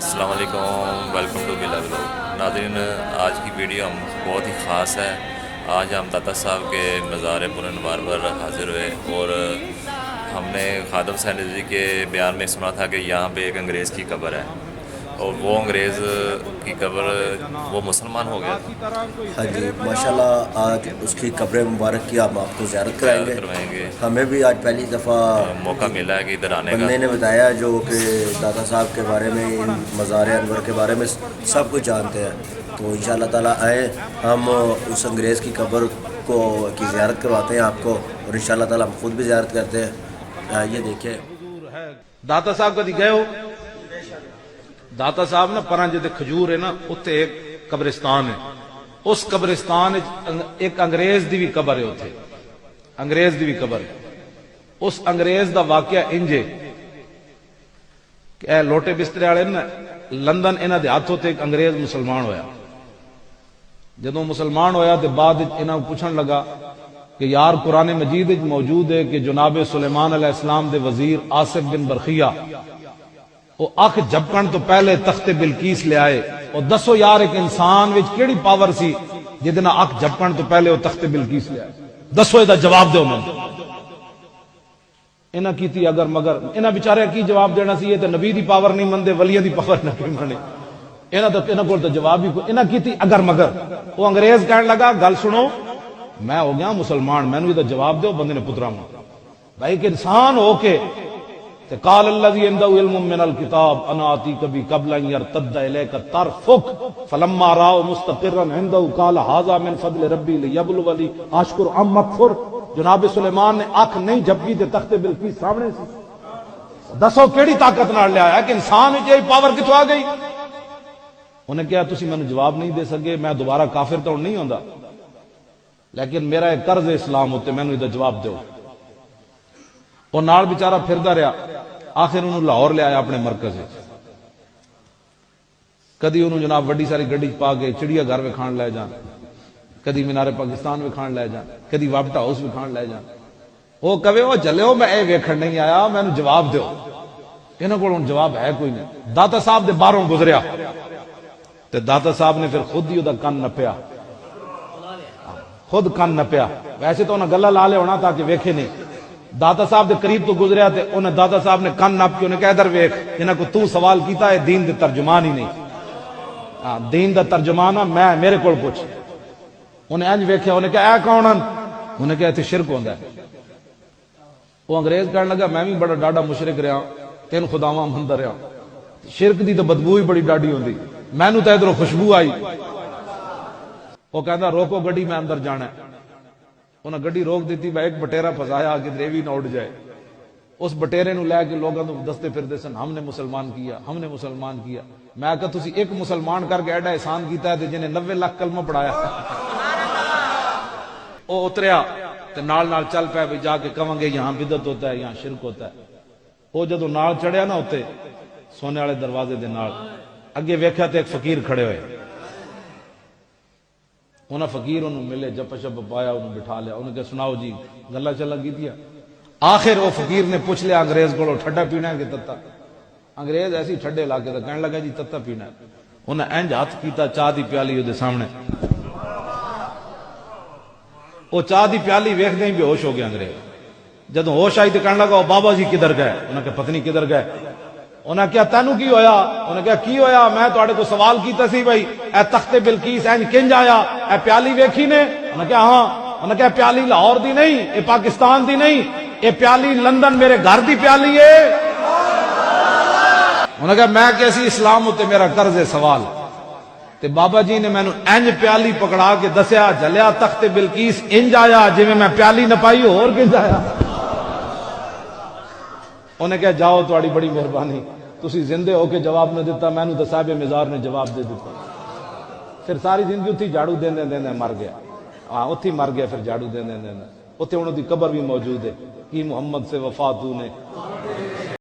अस्सलाम वालेकुम, welcome to बिला व्लॉग। नाज़रीन, आज की वीडियो हम बहुत ही ख़ास है। आज हम दाता साहब के मज़ार पुरनवार पर हाज़िर हुए और हमने खादम हुसैन रिज़वी के बयान में सुना था कि यहाँ पे एक अंग्रेज़ की कब्र है और वो अंग्रेज़ की कब्र वो मुसलमान हो गया था। हाँ जी, माशाल्लाह आज उसकी कब्र मुबारक की हम आपको ज़ियारत कराएंगे। करवाएंगे। हमें भी आज पहली दफ़ा मौका मिला है कि इधर आने का। बंदे ने बताया जो कि दादा साहब के बारे में, इन मज़ार अनवर के बारे में सब कुछ जानते हैं। तो इंशाअल्लाह ताला आए, हम उस अंग्रेज़ की कब्र को की ज़ियारत करवाते हैं आपको, और इंशाअल्लाह ताला हम खुद भी ज़ियारत करते हैं। ये देखिए दाता साहब कदी गए हो? दाता साहब ना पर जिते खजूर है ना, उत्ते एक कब्रिस्तान है। उस कब्रिस्तान एक अंग्रेज दी भी कब्र है। उत्थे अंग्रेज दी भी कब्र है। उस अंग्रेज दा वाकया इंजे कि लोटे बिस्तरे वाले ना लंदन इन्हां दे हाथों ते एक अंग्रेज मुसलमान होया। जदों मुसलमान होया ते बाद इन्हां पुछण लगा कि यार कुरान मजीद विच मौजूद है कि जनाब सुलेमान अलैहिस्सलाम दे वजीर आसिफ बिन बरखिया वो अख झपकण तो पहले तख्ते बिलकीस ले आए। और दसो यार एक इंसान विच केड़ी पावर सी जिहदे नाल अख झपकण तो पहले वो तख्ते बिलकीस ले आए? दसो इहदा जवाब दो। मैं इन्हां कीती अगर मगर, इन्हां बेचारे की जवाब देना सी? ये तो नबी दी पावर नहीं मनदे, वलियां दी पावर नहीं मने। इन्हां कोल तो जवाब ही कोई। इन्हां कीती अगर मगर। वो अंग्रेज कहने लगा गल सुनो, मैं हो गया मुसलमान, मैनू इहदा जवाब दो। बंदे ने पुत्रा भाई एक इंसान हो के काल अल्लज़ी इंदहु इल्मुम मिनल किताब अना आती कभी कबला यरतद्द इलैका तरफुक फलम्मा राअ मुस्तक़िरन इंदहु काल हाज़ा मिन फज़ल रब्बी लियब्लुवनी अशकुर अम अकफुर। जनाब सुलेमान ने आंख नहीं झपकी ते तख्ते बिलकीस सामने सी। दसो केड़ी ताकत नाल ले आया कि इंसान विच ये पावर किथों आ गई? उन्हें कहा तुसी मैनू जवाब नहीं दे सके, मैं दोबारा काफिर तो नहीं होंदा, लेकिन मेरा एक कर्ज इस्लाम उत्ते, मैनू इहदा जवाब दो। वो नाल बेचारा फिरदा रहा, आखिर उन्होंने लाहौर ले आया अपने मरकज। कदी उन्होंने जनाब वड्डी सारी गड्डी पा के चिड़िया घर विखाण लै जान, कदी मीनारे पाकिस्तान विखाण लै जान, कदी वापटा हाउस विखाण लै जान। वो कहे वो चलो मैं ये वेखण नहीं आया, मैनू जवाब दो। इन्हां कोल हुण जवाब है कोई नहीं। दाता साहब दे बाहरों गुजरिया ते दाता साहब ने फिर खुद ही उहदा कन नप्या, खुद कन नप्या। वैसे तो उन्हें गला ला लिया होना ताकि वेखे नहीं। दाता साहब के करीब तो गुजरिया ते उन्हें दाता साहब ने कन नप के उन्हें कहा इधर वेख, जिन्हें को तू सवाल किया है दीन दे तर्जुमान ही नहीं। हाँ दीन दा तर्जुमान मैं, मेरे को पुछ। उन्हें इंज वेख्या, उन्हें कहा कौन? उन्हें कहा इत्थे शिरक होंदा है। वो अंग्रेज कहने लगा मैं भी बड़ा डाडा मुशरिक रहा, तीन खुदावां मनदा रहा, शिरक दी तो बदबू ही बड़ी डाडी होंदी, मैनू तो इधरों खुशबू आई। वो कहता रोको गड्डी, मैं अंदर जाना है। उन्हें गड्डी रोक दी, मैं एक बटेरा फसाया कि भी ना उड़ जाए। उस बटेरे नूं लैके लोगों को दसते फिरदे सन हमने मुसलमान किया, हमने मुसलमान किया। मैं कहा तुसी एक मुसलमान करके एडा एहसान किया है जिन्हें 90 लाख कलमा पढ़ाया। वो उतरिया ते नाल नाल चल पाया भी जाके कहेंगे यहाँ बिदत होता है, यहाँ शिरक होता है। वो जदों नाल चढ़िया ना उत्ते सोने वाले दरवाजे दे नाल, अगे वेख्या ते एक फकीर खड़े हुए। उन्हें फकीर उन्होंने मिले, जप शप पाया, उन्होंने बिठा लिया। उन्होंने कहा सुनाओ जी गल्ला चला की दिया। आखिर वो फकीर ने पूछ लिया अंग्रेज को ठंडा पीना है कि तत्ता? अंग्रेज ऐसी ठंडे इलाके का कहने लगा जी तत्ता पीना है। उन्हें इंज हाथ कीता, चाह की प्याली उहदे सामने, वो चाह की प्याली वेखदे ही बेहोश हो गया अंग्रेज। जदों होश आई तो कहने लगा बाबा जी किधर गए? उन्हें कहा पत्नी किधर गए? उन्हें क्या तेनू की होया? उन्हें क्या की होया? मैं तुहाडे को सवाल कीता सी भाई ए तख्ते बिलकीस इंज किंज आया, ए प्याली वेखी ने? उन्हें क्या हाँ। उन्हें क्या प्याली लाहौर दी नहीं, ये पाकिस्तान दी नहीं, ये प्याली लंदन मेरे घर दी प्याली है। उन्हें क्या मैं कैसी इस्लाम उत्ते मेरा कर्ज है सवाल। ते बाबा जी ने मैनू इंज प्याली पकड़ा के दसिया जलिया तख्ते बिलकीस इंज आया जिवें मैं प्याली न पाई होर किंज आया। उन्हें क्या जाओ तुहाडी बड़ी मेहरबानी, तुसी जिंदे होके जवाब न दिता, मैनू तो साहिब मिजार ने जवाब दे दिता। फिर सारी जिंदगी उत्थे झाड़ू देंदे देंदे मर गया। हाँ उत्थे मर गया, फिर झाड़ू देंदे देंदे। उत्थे उन्होंने कब्र भी मौजूद है कि मुहम्मद से वफा तूने